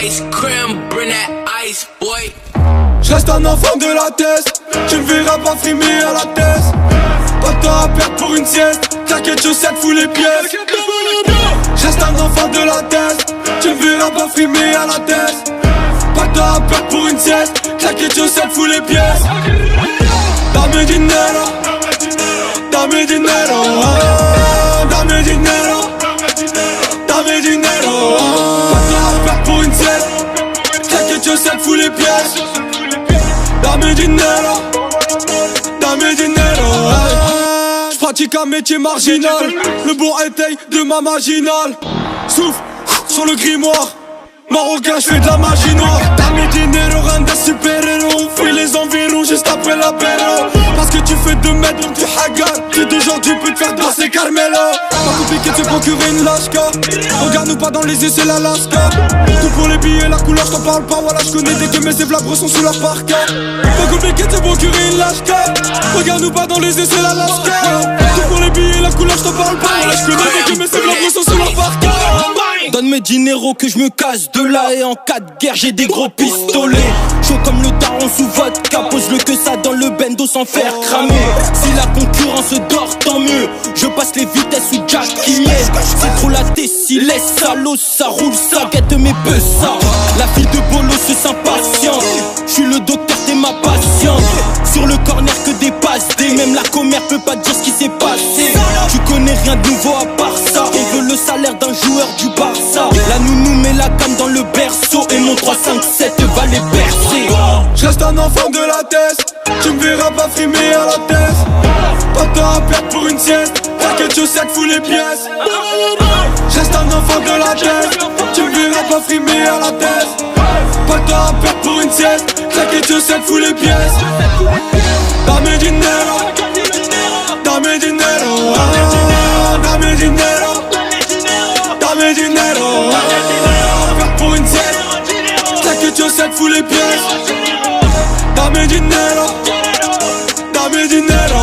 ice cream, bring that ice, boy. J'reste un enfant de la tête, tu me verras pas frimer à la tête. Pas de temps à perdre pour une sieste, claquette chaussettes fous les pièces. J'reste un enfant de la tête, tu me verras pas frimer à la tête. Pas de temps à perdre pour une sieste, claquette chaussettes fous les pièces. Dame dinero, dame dinero, dame dinero, dame dinero. Pas de temps à perdre pour une sieste, claquette chaussettes fous les pièces. Dame dinero, dame dinero. J'pratique un métier marginal, le bon éteil de ma marginale. Souffle sur le grimoire, marocain j'fais de la magie noire. Dame dinero, rien de super-héros. On fuit les environs juste après l'apéro. Parce que tu fais 2 mètres donc tu hagas. Qui d'aujourd'hui peut te faire danser Carmelo. Pas compliqué de se procurer une lashka. Regarde-nous pas dans les yeux c'est l'Alaska. Tout pour les billets, la couleur j't'en parle pas. Voilà j'connais dès que mes évlabres sont sous la parka. Pas compliqué de se procurer une lashka. Regarde-nous pas dans les yeux c'est l'Alaska. Tout pour les billets, la couleur j't'en parle pas. Voilà j'connais dès que mes évlabres sont sous la parka. Donne mes dinero que je me casse de là. Et en cas de guerre j'ai des gros pistolets. Chaud comme le daron sous vodka. Pose le que ça dans le bendo sans faire cramer. Si la concurrence dort tant mieux. Je passe les vitesses sous Jack qui c'est trop la tessie, laisse salaud. Ça roule, ça guette mes ça. La fille de Bolo se s'impatiente. J'suis le docteur, t'es ma patiente. Sur le corner que des passes D. Même la commère peut pas dire ce qui s'est passé. Tu connais rien de nouveau à part ça. On veut le salaire d'un joueur du Barça. La nounou met la cam dans le berceau. Et mon 3-5-7 va les bercer. J'reste un enfant de la tête, tu me verras pas frimer à la tête. Pas de temps à perdre pour une sieste, claquette chaussettes fous les pièces. J'reste un enfant de la tête, tu me verras pas frimer à la tête. Pas de temps à perdre pour une sieste, claquette chaussettes fous les pièces. Dame dinero, dame dinero, dame dinero, dame dinero. Perdre pour une sieste, claquette chaussettes fous les pièces. Dame dinero, dame dinero.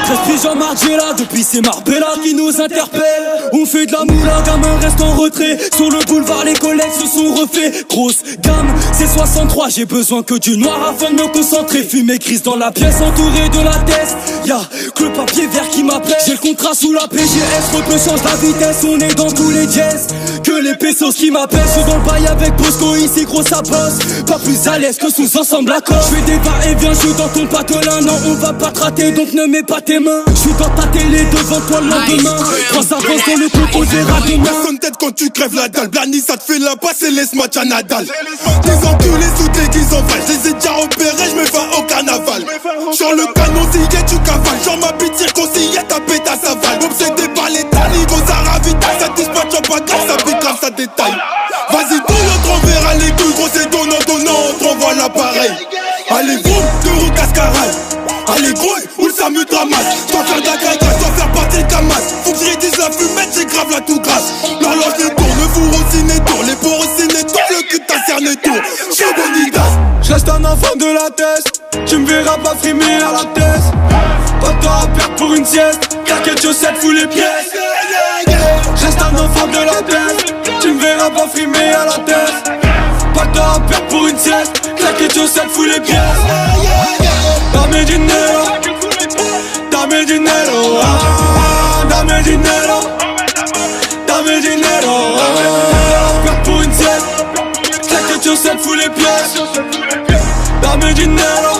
Prestige Margiela, depuis c'est Marbella qui nous interpelle. On fait de la moula, gamin reste en retrait. Sur le boulevard les collègues se sont refaits. Grosse gamme, c'est 63, j'ai besoin que du noir afin de me concentrer. Fumée grise dans la pièce entourée de la tête. Y'a que le papier vert qui m'appelle. J'ai le contrat sous la PGS, repeux change la vitesse. On est dans tous les jazz, que les pesos qui m'appellent. Je suis dans le bail avec Bosco, ici gros ça bosse. Pas plus à l'aise que sous ensemble à corps. Je fais des va-et-vient, je suis dans ton patelin. Non on va pas te rater donc ne mets pas tes mains. Je suis dans ta télé devant toi le lendemain. Trois avances dans le coco des rademans. Personne tête quand tu crèves la dalle. Blani ça te fait la passe et laisse match à Nadal. Des enculés sous tes qu'ils en valent. Je les ai déjà repérés, je me fais au carnaval. Sur le canon s'illait tu cavales. Genre ma pitié conseillait taper ta savale. Obsédé par les talibans, ça ravitaille. Ça dispatche en bagarre, ça pique grave, ça détaille. Vas-y douille, on t'enverra les couilles. Gros c'est donnant, on t'envoie l'appareil. Allez vroom, 2 roues cascarade. Allez gros, où ça me dramasse. J'dois faire de la grâce, j'dois faire partie le camas. Faut que je rédise la fumette, j'ai grave la tout grasse. L'horloge ne tourne, le four au ciné tourne. Les porcs au ciné tournent, le cul de ta cerne tourne. J'suis bonidas. J'reste un enfant de la tête, tu me verras pas frimer à la tête. Pas de temps à perdre pour une sieste, claquette chaussettes fous les pièces. J'reste un enfant de la tête, tu me verras pas frimer à la tête. Pas de temps à perdre pour une sieste, claquette chaussettes fous les pièces. Dame dinero, dame dinero, dame dinero, dame dinero. Perdre pour une sieste, claquette chaussettes fous les pièces. Dame dinero.